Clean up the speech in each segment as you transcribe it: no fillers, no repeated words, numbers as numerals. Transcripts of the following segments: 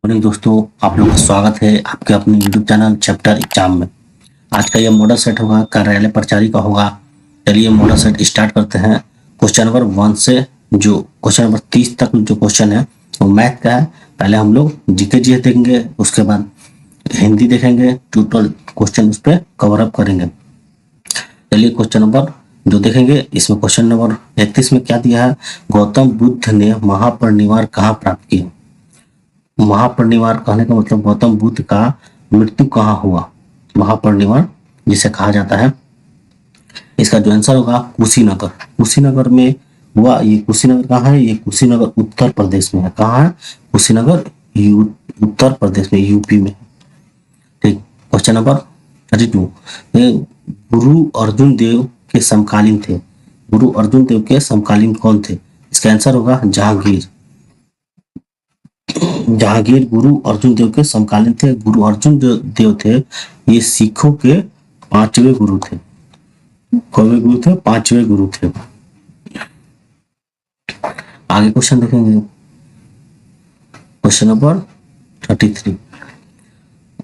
Morning दोस्तों, आप लोग का स्वागत है आपके अपने यूट्यूब चैनल चैप्टर एग्जाम में। आज का ये मॉडल सेट होगा, कार्यालय परिचारी का होगा। चलिए मॉडल सेट स्टार्ट करते हैं। क्वेश्चन नंबर 1 से जो क्वेश्चन नंबर 30 तक जो क्वेश्चन है वो मैथ का है। पहले हम लोग जीके जी देखेंगे, उसके बाद हिंदी देखेंगे, टोटल क्वेश्चन उस पर कवर अप करेंगे। चलिए क्वेश्चन नंबर जो देखेंगे, इसमें क्वेश्चन नंबर 31 में क्या दिया है, गौतम बुद्ध ने महापरिनिर्वाण कहाँ प्राप्त किया। महापरिनिर्वाण कहने का मतलब गौतम बुद्ध का मृत्यु कहाँ हुआ, महापरिनिर्वाण जिसे कहा जाता है। इसका जो आंसर होगा कुशीनगर। कुशीनगर में हुआ। ये कुशीनगर कहाँ है, ये कुशीनगर उत्तर प्रदेश में है। कहाँ है कुशीनगर, उत्तर प्रदेश में, यूपी में। ठीक, क्वेश्चन नंबर 32, ये गुरु अर्जुन देव के समकालीन थे। गुरु अर्जुन देव के समकालीन कौन थे। इसका आंसर होगा जहांगीर। जहांगीर गुरु अर्जुन देव के समकालीन थे। गुरु अर्जुन देव थे ये सिखों के 5वें गुरु थे। कौन गुरु थे, 5वें गुरु थे। आगे क्वेश्चन देखेंगे, क्वेश्चन नंबर 33,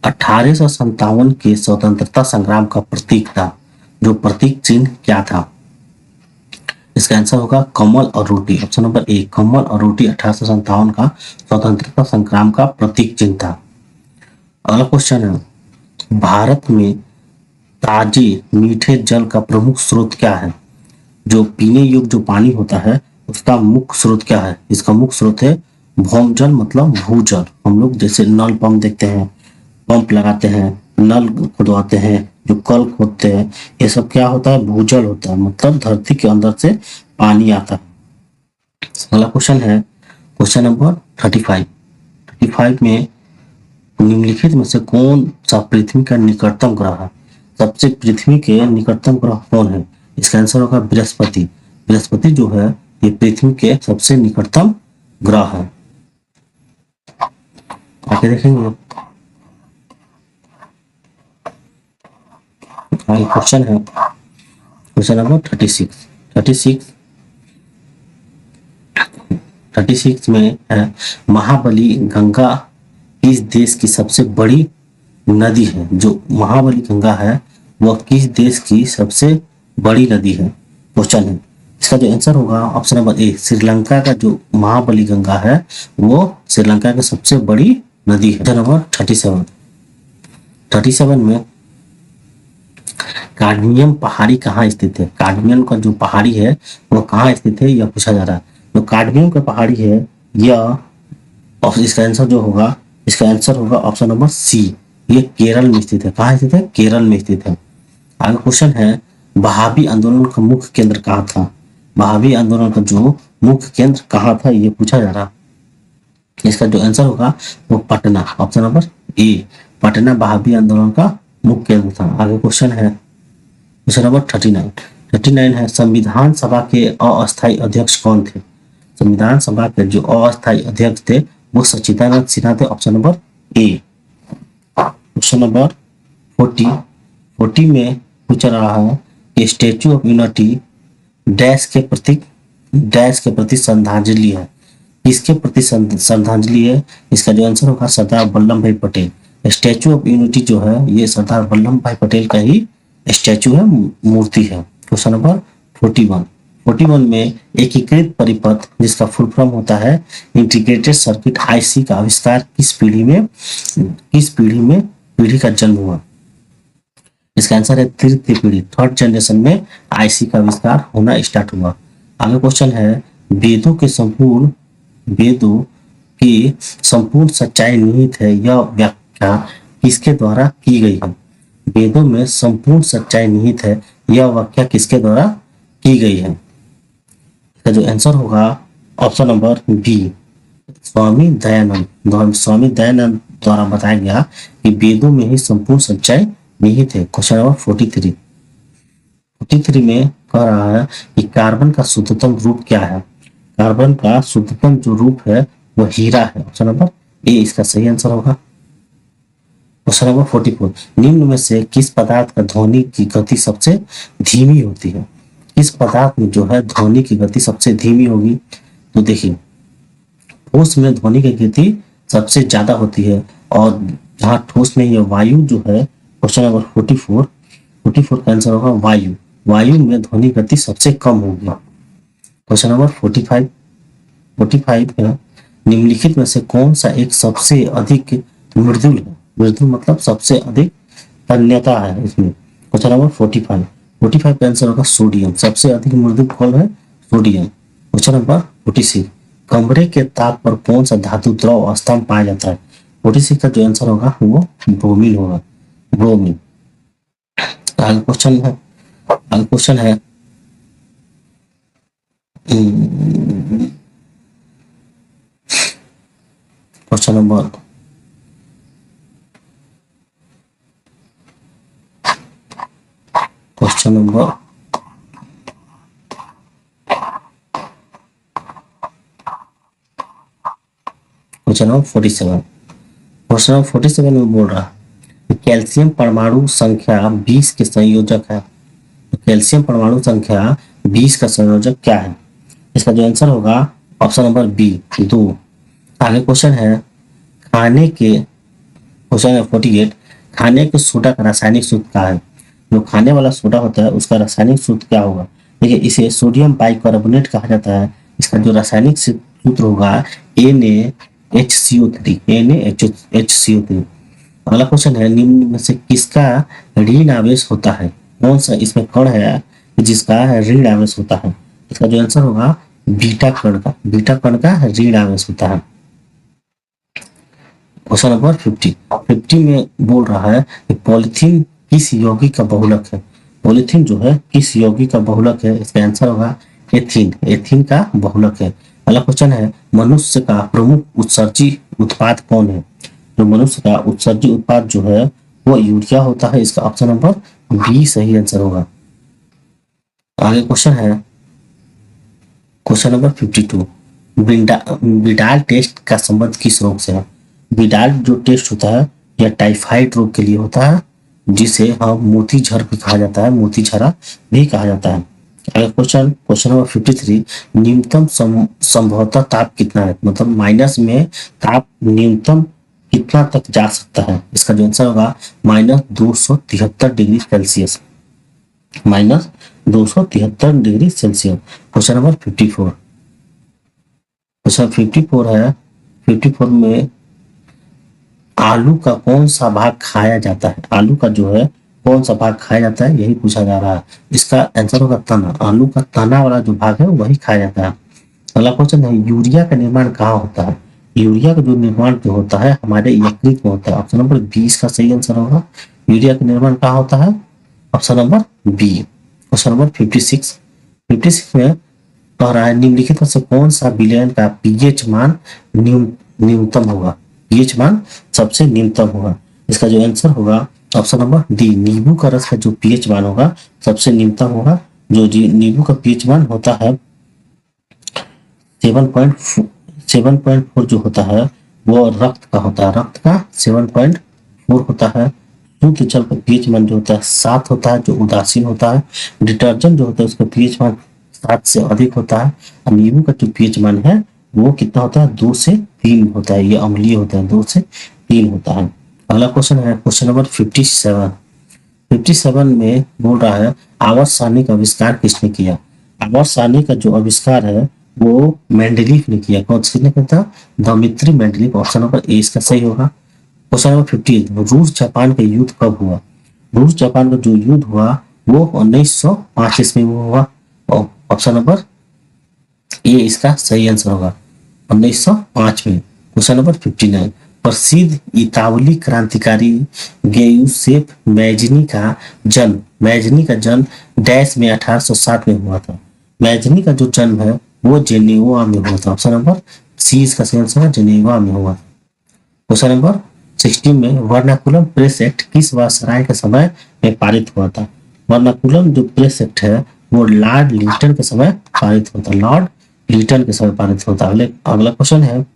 1857 के स्वतंत्रता संग्राम का प्रतीक था, जो प्रतीक चिन्ह क्या था। इसका आंसर होगा कमल और रोटी। ऑप्शन नंबर ए, कमल और रोटी 1857 का स्वतंत्रता संग्राम का प्रतीक चिन्ह था। अगला क्वेश्चन है, भारत में ताजे मीठे जल का प्रमुख स्रोत क्या है। जो पीने योग्य जो पानी होता है उसका मुख्य स्रोत क्या है। इसका मुख्य स्रोत है भौमजल, मतलब भूजल। हम लोग जैसे नल पंप देखते हैं, पंप लगाते हैं, नल खुदवाते हैं, जो कल खोदते हैं, ये सब क्या होता है, भूजल होता है, मतलब धरती के अंदर से पानी आता है। अगला क्वेश्चन है क्वेश्चन नंबर 35। 35 में निम्नलिखित में से कौन सा पृथ्वी का निकटतम ग्रह है। सबसे पृथ्वी के निकटतम ग्रह कौन है। इसका आंसर होगा बृहस्पति। बृहस्पति जो है ये पृथ्वी के सबसे निकटतम ग्रह है। आगे देखेंगे, क्वेश्चन है क्वेश्चन नंबर 36। 36 में है, महाबली गंगा किस देश की सबसे बड़ी नदी है। जो महाबली गंगा है वह किस देश की सबसे बड़ी नदी है, क्वेश्चन है। इसका जो आंसर होगा ऑप्शन नंबर ए, श्रीलंका का जो महाबली गंगा है वो श्रीलंका की सबसे बड़ी नदी है। नंबर 37 में काडमियम पहाड़ी कहाँ स्थित है। काडमियम का जो पहाड़ी है वो कहाँ स्थित है, यह पूछा जा रहा है। जो काडमियम का पहाड़ी है यह, इसका आंसर जो होगा, इसका आंसर होगा ऑप्शन नंबर सी, ये केरल में स्थित है। कहाँ स्थित है, केरल में स्थित है। आगे क्वेश्चन है, वहाबी आंदोलन का मुख्य केंद्र कहाँ था। वहाबी आंदोलन का जो मुख्य केंद्र कहाँ था, ये पूछा जा रहा। इसका जो आंसर होगा वो पटना। ऑप्शन नंबर ए, पटना वहाबी आंदोलन का मुख्य केंद्र था। आगे क्वेश्चन है क्वेश्चन नंबर 39 है, संविधान सभा के अस्थायी अध्यक्ष कौन थे। संविधान सभा के जो अस्थायी अध्यक्ष थे वो सच्चिदानंद सिन्हा थे। ऑप्शन नंबर ए। क्वेश्चन नंबर 40 में पूछ रहा है कि स्टैचू ऑफ यूनिटी डैश के प्रति श्रद्धांजलि है। किसके प्रति श्रद्धांजलि है। इसका जो आंसर होगा सरदार वल्लभ भाई पटेल। स्टैचू ऑफ यूनिटी जो है ये सरदार वल्लभ भाई पटेल का ही स्टैचू है, मूर्ति है। क्वेश्चन नंबर 41 में एकीकृत परिपथ जिसका फुल फॉर्म होता है इंटीग्रेटेड सर्किट आईसी का आविष्कार किस पीढ़ी का जन्म हुआ। इसका आंसर है तृतीय पीढ़ी, 3rd जनरेशन में आईसी का आविष्कार होना स्टार्ट हुआ। आगे क्वेश्चन है, वेदों की संपूर्ण सच्चाई निहित है, यह व्याख्या किसके द्वारा की गई है। वेदों में संपूर्ण सच्चाई निहित है, यह व्याख्या किसके द्वारा की गई है। इसका जो आंसर होगा option number B, Swami Dayanand द्वारा बताया गया कि वेदों में ही संपूर्ण सच्चाई निहित है। क्वेश्चन नंबर 43 में कह रहा है कि कार्बन का शुद्धतम रूप क्या है। कार्बन का शुद्धतम जो रूप है वह हीरा है। ऑप्शन नंबर ए इसका सही आंसर होगा। क्वेश्चन नंबर 44, निम्न में से किस पदार्थ का ध्वनि की गति सबसे धीमी होती है। किस पदार्थ में जो है ध्वनि की गति सबसे धीमी होगी। तो देखिए ठोस में ध्वनि की गति सबसे ज्यादा होती है, और जहाँ ठोस नहीं है वायु जो है, क्वेश्चन नंबर 44, 44 का आंसर होगा वायु। वायु में ध्वनि गति सबसे कम होगी। क्वेश्चन नंबर 45, 45 है, निम्नलिखित में से कौन सा एक सबसे अधिक मृदुल है? मृदुल मतलब सबसे अधिक तन्यता है इसमें। क्वेश्चन नंबर 45, 45 का आंसर होगा सोडियम। सबसे अधिक मृदुल कौन है? सोडियम। क्वेश्चन नंबर 46, कमरे के ताप पर कौन सा धातु द्रव अवस्था में पाया जाता है? 46 का जो आंसर होगा वो ब्रोमीन होगा, ब्रोमीन। आगे क्वेश्चन है, आगे क्वेश्चन है question number question number question number 47, question number 47 में बोल रहा है कैल्शियम परमाणु संख्या 20 के संयोजक है। तो कैल्शियम परमाणु संख्या 20 का संयोजक क्या है? इसका जो आंसर होगा ऑप्शन नंबर बी 2। आगे क्वेश्चन है खाने के, क्वेश्चन नंबर 48, खाने के सोडा का रासायनिक सूत्र क्या है? जो खाने वाला सोडा होता है उसका रासायनिक सूत्र क्या होगा? देखिए इसे सोडियम बाइकार्बोनेट कहा जाता है। इसका जो रासायनिक सूत्र होगा NaHCO3, NaHCO3। अगला क्वेश्चन है निम्न में से किसका ऋण आवेश होता है? कौन सा इसमें कण है जिसका ऋण आवेश होता है? इसका जो आंसर होगा बीटा कण का, बीटा कण का ऋण आवेश होता है। क्वेश्चन नंबर 50 में बोल रहा है कि पॉलिथीन किस यौगिक का बहुलक है? पॉलिथीन जो है किस यौगिक का बहुलक है? इसका आंसर होगा एथीन, एथीन का बहुलक है। अगला क्वेश्चन है मनुष्य का प्रमुख उत्सर्जी उत्पाद कौन है? जो मनुष्य का उत्सर्जी उत्पाद जो है वो यूरिया होता है। इसका ऑप्शन नंबर बी सही आंसर होगा। आगे क्वेश्चन है क्वेश्चन नंबर 52, विडाल टेस्ट का संबंध किस रोग से है? विडाल जो टेस्ट होता है यह टाइफाइड रोग के लिए होता है, जिसे हम मोतीझर भी कहा जाता है, मोतीझरा भी कहा जाता है। अगला क्वेश्चन, क्वेश्चन नंबर 53, न्यूनतम संभवतः ताप कितना है? मतलब माइनस में ताप न्यूनतम कितना तक जा सकता है? इसका जो आंसर होगा -273 degree Celsius, -273 degree Celsius. Question number 54, question 54 है, 54 में आलू का कौन सा भाग खाया जाता है? आलू का जो है कौन सा भाग खाया जाता है यही पूछा जा रहा है। इसका आंसर होगा तना, आलू का तना वाला जो भाग है वही खाया जाता है। अगला क्वेश्चन है यूरिया का निर्माण कहाँ होता है? यूरिया का जो निर्माण जो होता है हमारे यकृत में होता है। ऑप्शन नंबर 20 का सही आंसर होगा। यूरिया का निर्माण कहाँ होता है? Option number B. Question number 56 में कह रहा है निम्नलिखित में से कौन सा विलयन का पीएच मान न्यूनतम होगा? पीएच मान सबसे न्यूनतम होगा। इसका जो आंसर होगा ऑप्शन नंबर डी, नींबू का रस का जो पीएच मान होगा सबसे न्यूनतम होगा। जो नींबू का पीएच मान होता है 7.4 जो होता है वो रक्त का होता है, रक्त का 7.4 होता है। शुद्ध जल का पीएच मान जो होता है 7 होता है, जो उदासीन होता है। डिटर्जेंट जो होता है उसका पीएच मान 7 से अधिक होता है। और नींबू का जो पीएच मान है वो कितना होता है? 2 से 3 होता है। ये अम्लीय होता है, 2 से 3 होता है। अगला क्वेश्चन है क्वेश्चन नंबर 57 में बोल रहा है आवर्त सारणी का आविष्कार किसने किया? आवर्त सारणी का जो आविष्कार है वो मेंडलीफ ने किया। कौन किसने किया था? Dmitri Mendeleev. Option number A इसका सही होगा। क्वेश्चन नंबर 58, रूस जापान का युद्ध कब हुआ? रूस जापान का जो युद्ध हुआ वो 1905 ईस्वी में हुआ। ऑप्शन नंबर ए इसका सही आंसर होगा 1905 में। क्वेश्चन नंबर 59, प्रसिद्ध इतावली क्रांतिकारी गेयुसेप मैजनी का जन्म डैश में 1807 में हुआ था। मैजनी का जो जन्म है वो जेनेवा में हुआ था। ऑप्शन नंबर सी इसका सही आंसर है, जेनेवा में हुआ था। क्वेश्चन नंबर 16 में वर्नाकुलम प्रेस एक्ट किस वायसराय के समय में पारित हुआ था? वर्नाकुलम जो प्रेस एक्ट है वो लॉर्ड लिटन के समय पारित होता है, लॉर्ड लिटन के समय पारित होता है। अगला क्वेश्चन है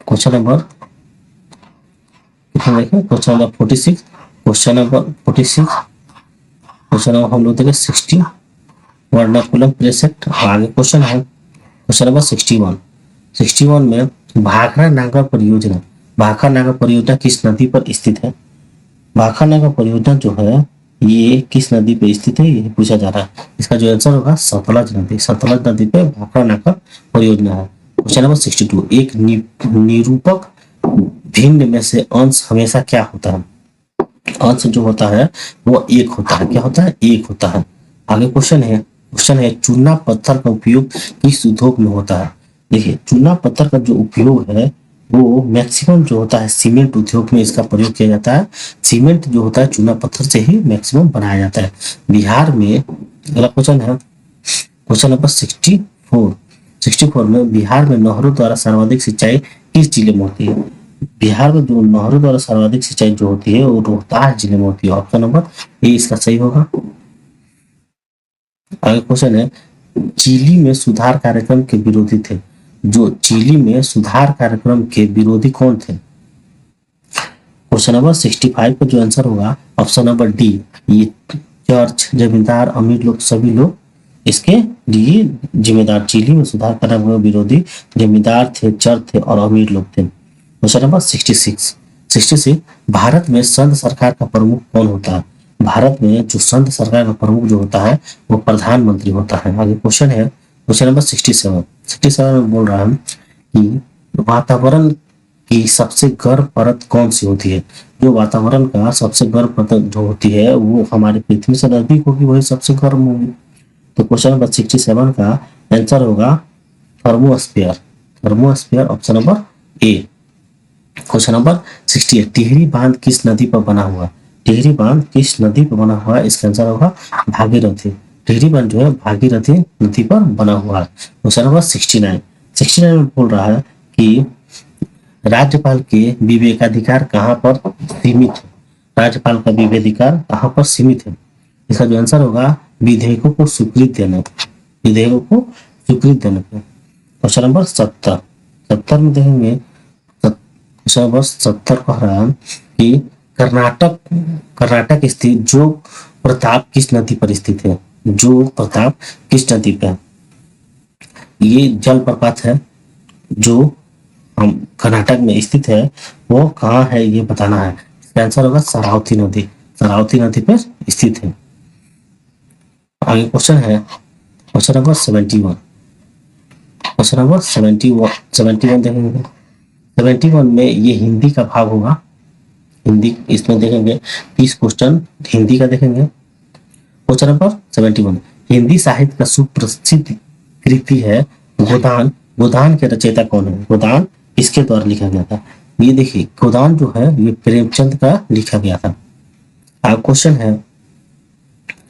question number question number 46, question number 46, question number हम लोग देखें 60, वर्नाकुलम प्रेसेप्ट। आगे क्वेश्चन है क्वेश्चन नंबर 61। 61 में भाखड़ा नागर परियोजना, भाखड़ा नागर परियोजना किस नदी पर स्थित है? भाखड़ा नागर परियोजना जो है ये किस नदी पे स्थित है, ये पूछा जा रहा है। इसका जो आंसर होगा सतलज नदी, सतलज नदी पे भाखड़ा नागर परियोजना है। Question number 62। एक निरूपक भिन्न में से अंश हमेशा क्या होता है? अंश जो होता है वो एक होता है। क्या होता है? एक होता है। आगे क्वेश्चन है चूना पत्थर का उपयोग किस उद्योग में होता है? देखिए चूना पत्थर का जो उपयोग है वो मैक्सिमम जो होता है सीमेंट उद्योग में इसका प्रयोग किया जाता है। सीमेंट जो होता है चूना पत्थर से ही मैक्सिमम बनाया जाता है। बिहार में अगला क्वेश्चन है क्वेश्चन नंबर 64। 64 में बिहार में नहरों द्वारा सर्वाधिक सिंचाई किस जिले में होती है? बिहार में जो नहरों द्वारा सर्वाधिक सिंचाई जो होती है वो रोहतास जिले में होती है। ऑप्शन नंबर ए इसका सही होगा। आगे क्वेश्चन है चिली में सुधार कार्यक्रम के विरोधी थे। जो चिली में सुधार कार्यक्रम के विरोधी कौन थे? क्वेश्चन नंबर 65 का जो आंसर होगा ऑप्शन नंबर डी, ये चर्च, जमींदार, अमीर लोग, सभी लोग इसके लिए जिम्मेदार। चिली में सुधार कार्यक्रम के विरोधी जमींदार थे, चर्च थे और अमीर लोग थे। Question number 66। भारत में संघ सरकार का प्रमुख कौन होता है? भारत में जो संघ सरकार का प्रमुख जो होता है वो प्रधानमंत्री होता है। आगे क्वेश्चन है क्वेश्चन नंबर 67 में बोल रहा है कि वातावरण की सबसे गर्म परत कौन सी होती है? जो वातावरण का सबसे गर्म परत जो होती है वो हमारे पृथ्वी से नजदीक होगी, वही सबसे गर्म होगी। तो क्वेश्चन नंबर 67 का आंसर होगा थर्मोस्फीयर। थर्मोस्फीयर ऑप्शन नंबर ए। क्वेश्चन नंबर 68 टिहरी बांध किस नदी पर बना हुआ? टिहरी बांध किस नदी पर बना हुआ है? इसका आंसर होगा भागीरथी। टिहरी बांध जो है भागीरथी नदी पर बना हुआ है। क्वेश्चन नंबर 69 में बोल रहा है कि राज्यपाल के विवेकाधिकार कहाँ पर सीमित है? राज्यपाल का विवेकाधिकार कहाँ पर सीमित है? इसका जो आंसर होगा विधेयकों को स्वीकृत देने, विधेयकों को स्वीकृत देने पे। क्वेश्चन नंबर 70 में देखेंगे क्वेश्चन नंबर 70 कह रहा है कि कर्नाटक स्थित जोग प्रताप किस नदी पर स्थित है? जोग प्रताप किस नदी पर? ये जलप्रपात है जो हम कर्नाटक में स्थित है, वो कहाँ है ये बताना है। इसका आंसर होगा शरावती नदी, शरावती नदी पर स्थित है। आगे क्वेश्चन है क्वेश्चन नंबर 71। क्वेश्चन नंबर 71 देखेंगे। 71 में ये हिंदी का भाग होगा। हिंदी इसमें देखेंगे 30 क्वेश्चन हिंदी का देखेंगे। क्वेश्चन नंबर 71 हिंदी साहित्य का सुप्रसिद्ध कृति है गोदान। गोदान के रचयिता कौन है? गोदान किसके द्वारा लिखा गया था? ये देखिए गोदान जो है ये प्रेमचंद का लिखा गया था। अब क्वेश्चन है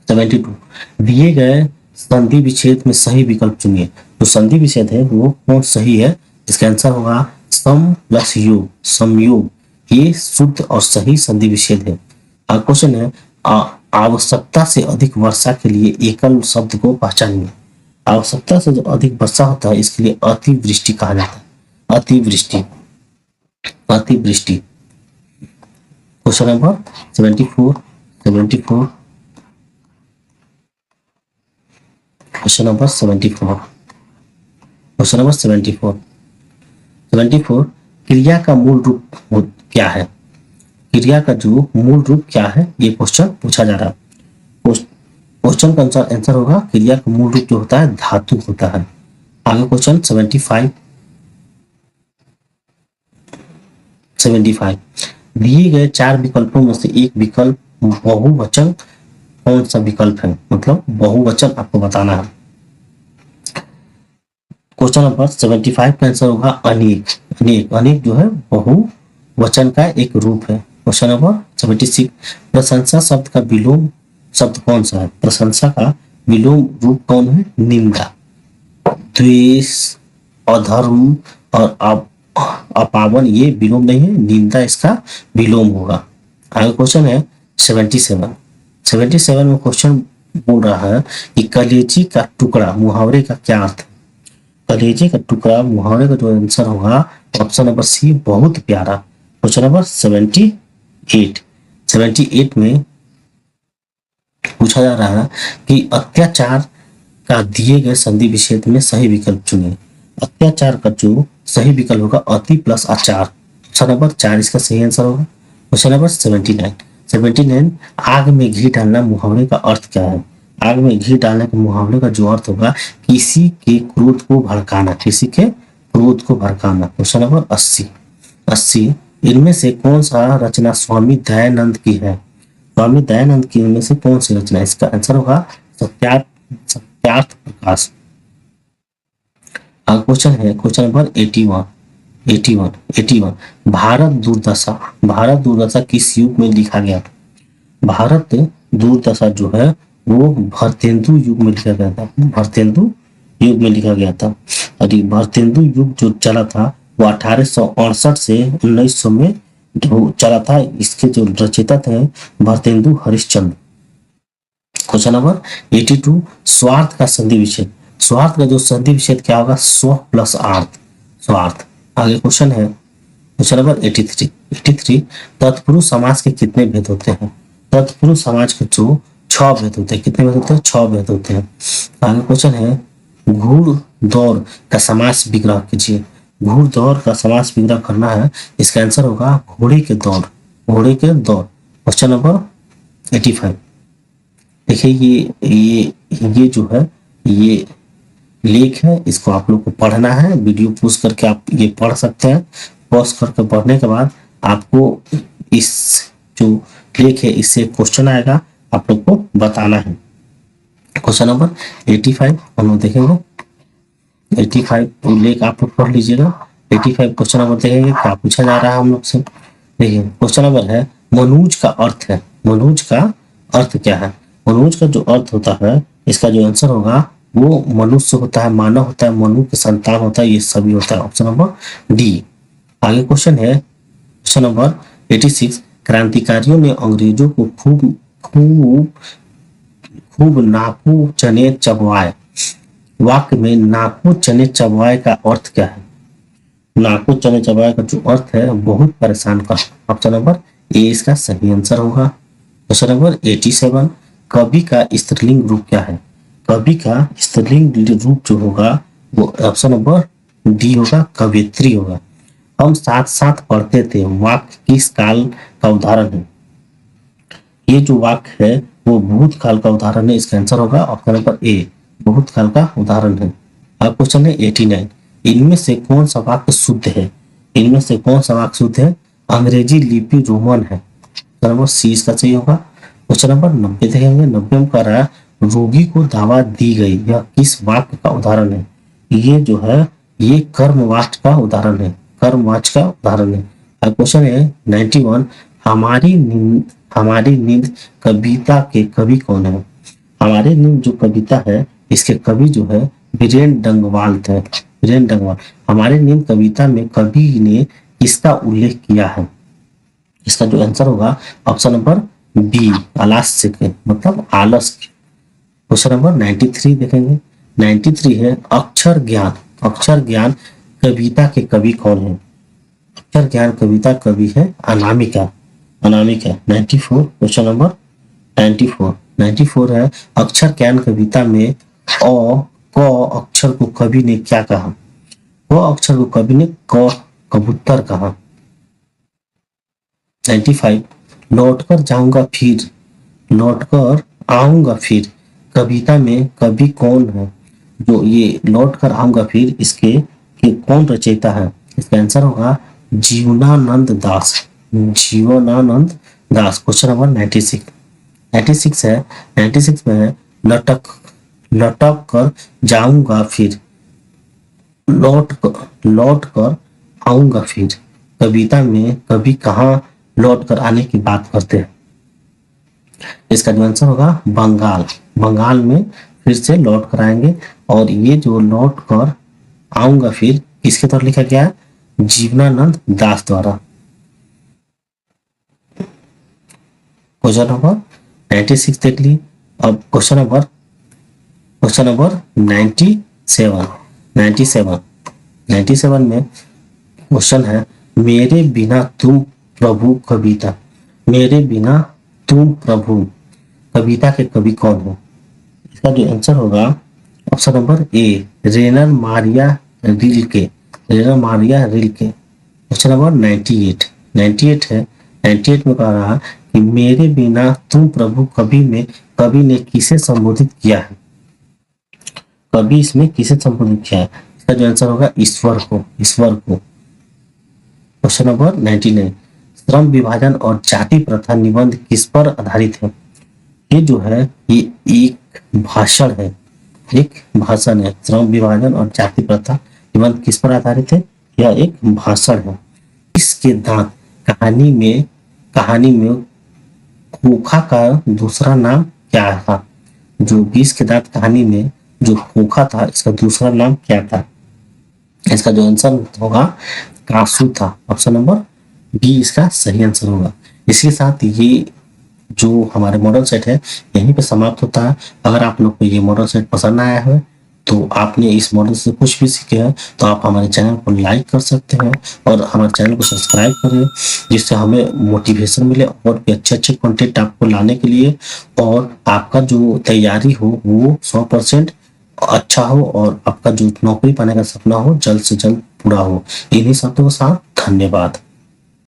72 दिए गए संधि विच्छेद में सही विकल्प चुनिए। जो संधि विच्छेद है वो कौन सही है? इसका आंसर होगा सम प्लस योग, समयोग, ये शुद्ध और सही संधि विच्छेद है। अब क्वेश्चन है आवश्यकता से अधिक वर्षा के लिए एकल शब्द को पहचानिए। आवश्यकता से जो अधिक वर्षा होता है इसके लिए अतिवृष्टि कहा जाता है। अतिवृष्टि, अतिवृष्टि। क्वेश्चन नंबर 74 क्वेश्चन नंबर 74 क्रिया का मूल रूप क्या है? क्रिया का जो मूल रूप क्या है ये क्वेश्चन पूछा जा रहा है। क्वेश्चन का आंसर होगा क्रिया का मूल रूप जो होता है धातु होता है। आगे क्वेश्चन 75 दिए गए 4 विकल्पों में से एक विकल्प बहुवचन कौन सा विकल्प है? मतलब बहुवचन आपको बताना है। क्वेश्चन नंबर 75 का आंसर होगा अनेक। अनेक जो है बहुवचन का एक रूप है। क्वेश्चन नंबर 76 प्रशंसा शब्द का विलोम शब्द कौन सा है? प्रशंसा का विलोम रूप कौन है? निंदा, द्वेष, अधर्म और अपावन ये विलोम नहीं है, निंदा इसका विलोम होगा। आगे क्वेश्चन है 77 में क्वेश्चन बोल रहा है कि कलेजी का टुकड़ा मुहावरे का क्या अर्थ है? कलेजी का टुकड़ा मुहावरे का जो आंसर होगा ऑप्शन नंबर सी बहुत प्यारा। क्वेश्चन नंबर 78 में पूछा जा रहा है कि अत्याचार का दिए गए संधि विच्छेद में सही विकल्प चुनिए। अत्याचार का जो सही विकल्प होगा अति प्लस आचार। ऑप्शन नंबर 4 इसका सही आंसर होगा। Question number 79। आग में घी डालना मुहावरे का अर्थ क्या है? आग में घी डालने के मुहावरे का जो अर्थ होगा किसी के क्रोध को भड़काना, किसी के क्रोध को भड़काना। क्वेश्चन नंबर 80 इनमें से कौन सा रचना स्वामी दयानंद की है? स्वामी दयानंद की इनमें से कौन सी रचना? इसका आंसर होगा सत्यार्थ प्रकाश। क्वेश्चन है क्वेश्चन नंबर 81। भारत दुर्दशा किस युग में लिखा गया था? भारत दुर्दशा जो है वो भरतेंदु युग में लिखा गया था। भरतेंदु युग में लिखा गया था। और ये भरतेंदु युग जो चला था वो 1868 से 1900 में चला था। इसके जो रचयिता थे भरतेंदु हरिश्चंद्र। क्वेश्चन नंबर 82 स्वार्थ का संधि विच्छेद। स्वार्थ का जो संधि विच्छेद क्या होगा? स्व प्लस आर्थ, स्वार्थ। आगे क्वेश्चन है क्वेश्चन नंबर 83 तत्पुरुष समाज के कितने भेद होते हैं? तत्पुरुष समाज के जो 6 भेद होते हैं। कितने भेद होते हैं? 6 भेद होते हैं। आगे क्वेश्चन है घुड़ दौड़ का समास विग्रह कीजिए। घुड़ दौड़ का समास विग्रह करना है, इसका आंसर होगा घोड़े के दौड़, घोड़े के दौड़। क्वेश्चन नंबर 85 देखिए ये जो है ये लेख है, इसको आप लोग को पढ़ना है। वीडियो पॉज करके आप ये पढ़ सकते हैं। पॉज करके पढ़ने के बाद आपको इस जो लेख है इससे क्वेश्चन आएगा, आप लोग को बताना है। क्वेश्चन नंबर 85 हम लोग देखेंगे। 85 तो लेख आप लोग पढ़ लीजिएगा। 85 क्वेश्चन नंबर देखेंगे क्या पूछा जा रहा है हम लोग से। देखिए क्वेश्चन नंबर है मनुज का अर्थ है। मनुज का अर्थ क्या है? मनुज का जो अर्थ होता है इसका जो आंसर होगा वो मनुष्य होता है, मानव होता है, मनु के संतान होता है, ये सभी होता है। Option number D. आगे क्वेश्चन है क्वेश्चन नंबर 86 क्रांतिकारियों ने अंग्रेजों को खूब नाकू चने चबवाए। वाक्य में नाकू चने चबवाए का अर्थ क्या है? नाकू चने चबवाए का जो अर्थ है बहुत परेशान कर। ऑप्शन नंबर ए इसका सही आंसर होगा। क्वेश्चन नंबर 87 कवि का स्त्रीलिंग रूप क्या है? कवि का स्त्रीलिंग रूप जो होगा वो ऑप्शन नंबर डी होगा, कवियत्री होगा। हम साथ साथ पढ़ते थे वाक्य किस काल का उदाहरण है? ये जो वाक्य है वो भूतकाल का उदाहरण है, इसका आंसर होगा ऑप्शन नंबर ए, भूतकाल का उदाहरण है। अब क्वेश्चन है 89 इनमें से कौन सा वाक्य शुद्ध है? इनमें से कौन सा वाक्य शुद्ध है? अंग्रेजी लिपि रोमन है। नंबर सी इसका सही होगा। क्वेश्चन नंबर 90 देखेंगे। 90 में कह रहा है रोगी को दवा दी गई, यह किस वाक्य का उदाहरण है? ये जो है ये कर्मवाच्य का उदाहरण है, कर्मवाच्य का उदाहरण है। क्वेश्चन है 91 हमारी नींद कविता के कवि कौन है? हमारी नींद जो कविता है इसके कवि जो है वीरेंद्र डंगवाल थे। वीरेंद्र डंगवाल। हमारी नींद कविता में कवि ने इसका उल्लेख किया है। इसका जो आंसर होगा ऑप्शन नंबर बी, आलस्य के मतलब आलस के। क्वेश्चन नंबर 93 देखेंगे। 93 है अक्षर ज्ञान। अक्षर ज्ञान कविता के कवि कौन है? अक्षर ज्ञान कविता कवि है अनामिका। अनामिका। 94 क्वेश्चन नंबर 94 है अक्षर ज्ञान कविता में क अक्षर को कवि ने क्या कहा? क अक्षर को कवि ने कबूतर कहा। 95 लौटकर जाऊंगा फिर, लौटकर आऊंगा फिर कविता में कवि कौन है? जो ये लौटकर आऊंगा फिर इसके कौन रचयिता है? इसका आंसर होगा जीवनानंद दास। जीवनानंद दास। क्वेश्चन नंबर 96 है। 96 में है लटक कर जाऊंगा फिर, लौट कर आऊंगा फिर कविता में कवि कहाँ लौट कर आने की बात करते हैं? इसका जो आंसर होगा बंगाल। बंगाल में फिर से लौट कर आएंगे। और ये जो लौट कर आऊंगा फिर किसके द्वारा लिखा गया है? जीवनानंद दास द्वारा। क्वेश्चन नंबर 96 देख ली। अब क्वेश्चन नंबर 97 में क्वेश्चन है मेरे बिना तुम प्रभु कविता। मेरे बिना तुम प्रभु कविता के कवि कौन है? इसका जो आंसर होगा option number A Rainer Maria Rilke, Rainer Maria Rilke. Question number 98, 98 है। 98 में कह रहा कि मेरे बिना तुम प्रभु कवि ने किसे संबोधित किया है, कवि इसमें किसे संबोधित किया है? इसका जो आंसर होगा ईश्वर को, ईश्वर को। क्वेश्चन नंबर 99, श्रम विभाजन और जाति प्रथा निबंध किस पर आधारित है? ये जो है ये एक भाषण है, एक भाषण है। श्रम विभाजन और जाति प्रथा निबंध किस पर आधारित है? यह एक भाषण है। इसके दांत कहानी में खोखा का दूसरा नाम क्या था? जो 20 के दांत कहानी में जो खोखा था, इसका दूसरा नाम क्या था? इसका जो आंसर होगा कासू था। ऑप्शन नंबर बी इसका सही आंसर होगा। इसके साथ ये जो हमारे मॉडल सेट है यहीं पे समाप्त होता है। अगर आप लोग को ये मॉडल सेट पसंद आया है तो आपने इस मॉडल से कुछ भी सीखे हैं तो आप हमारे चैनल को लाइक कर सकते हैं और हमारे चैनल को सब्सक्राइब करें, जिससे हमें मोटिवेशन मिले और भी अच्छे अच्छे कंटेंट आपको लाने के लिए, और आपका जो तैयारी हो वो 100% अच्छा हो और आपका जो नौकरी पाने का सपना हो जल्द से जल्द पूरा हो। इन्हीं शब्दों के साथ धन्यवाद।